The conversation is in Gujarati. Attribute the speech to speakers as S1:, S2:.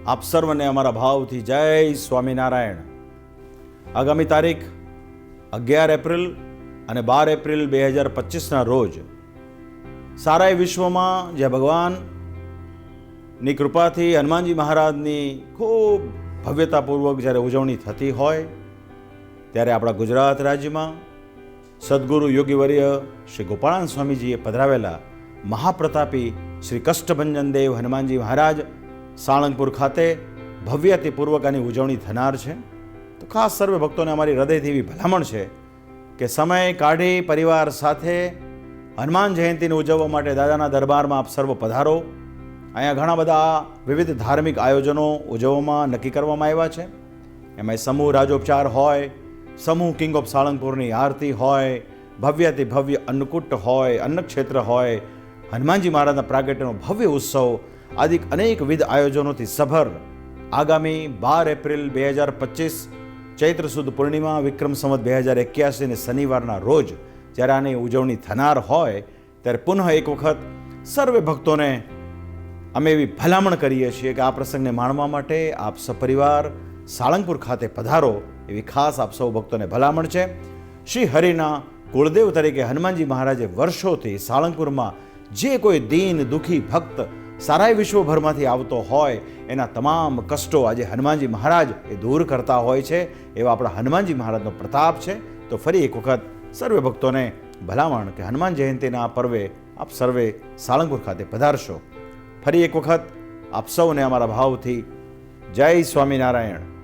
S1: આપ સર્વને અમારા ભાવથી જય સ્વામિનારાયણ. આગામી તારીખ 11 એપ્રિલ અને 12 એપ્રિલ 2025ના રોજ સારા વિશ્વમાં જ્યાં ભગવાનની કૃપાથી હનુમાનજી મહારાજની ખૂબ ભવ્યતાપૂર્વક જ્યારે ઉજવણી થતી હોય ત્યારે આપણા ગુજરાત રાજ્યમાં સદગુરુ યોગીવર્ય શ્રી ગોપાળાનંદ સ્વામીજીએ પધરાવેલા મહાપ્રતાપી શ્રી કષ્ટભંજન દેવ હનુમાનજી મહારાજ સાળંગપુર ખાતે ભવ્યતાપૂર્વક આની ઉજવણી થનાર છે. તો ખાસ સર્વે ભક્તોને અમારી હૃદયથી એવી ભલામણ છે કે સમય કાઢી પરિવાર સાથે હનુમાન જયંતિને ઉજવવા માટે દાદાના દરબારમાં આપ સર્વ પધારો. અહીંયા ઘણા બધા વિવિધ ધાર્મિક આયોજનો ઉજવવામાં નક્કી કરવામાં આવ્યા છે. એમાં સમૂહ રાજોપચાર હોય, સમૂહ કિંગ ઓફ સાળંગપુરની આરતી હોય, ભવ્યથી ભવ્ય અન્નકૂટ હોય, અન્નક્ષેત્ર હોય, હનુમાનજી મહારાજના પ્રાગટ્યનો ભવ્ય ઉત્સવ આદિ અનેકવિધ આયોજનોથી સભર આગામી 12 એપ્રિલ 2025 ચૈત્ર સુદ પૂર્ણિમા વિક્રમ સંવત 2081 ને શનિવારના રોજ જ્યારે આની ઉજવણી થનાર હોય ત્યારે પુનઃ એક વખત સર્વે ભક્તોને અમે એવી ભલામણ કરીએ છીએ કે આ પ્રસંગને માણવા માટે આપ સપરિવાર સાળંગપુર ખાતે પધારો એવી ખાસ આપ સૌ ભક્તોને ભલામણ છે. શ્રી હરિના કુળદેવ તરીકે હનુમાનજી મહારાજે વર્ષોથી સાળંગપુરમાં જે કોઈ દીન દુઃખી ભક્ત સારા વિશ્વભરમાંથી આવતો હોય એના તમામ કષ્ટો આજે હનુમાનજી મહારાજ એ દૂર કરતા હોય છે. એવા આપણા હનુમાનજી મહારાજનો પ્રતાપ છે. તો ફરી એક વખત સર્વે ભક્તોને ભલામણ કે હનુમાન જયંતિના આ પર્વે આપ સર્વે સાળંગપુર ખાતે પધારશો. ફરી એક વખત આપ સૌને અમારા ભાવથી જય સ્વામિનારાયણ.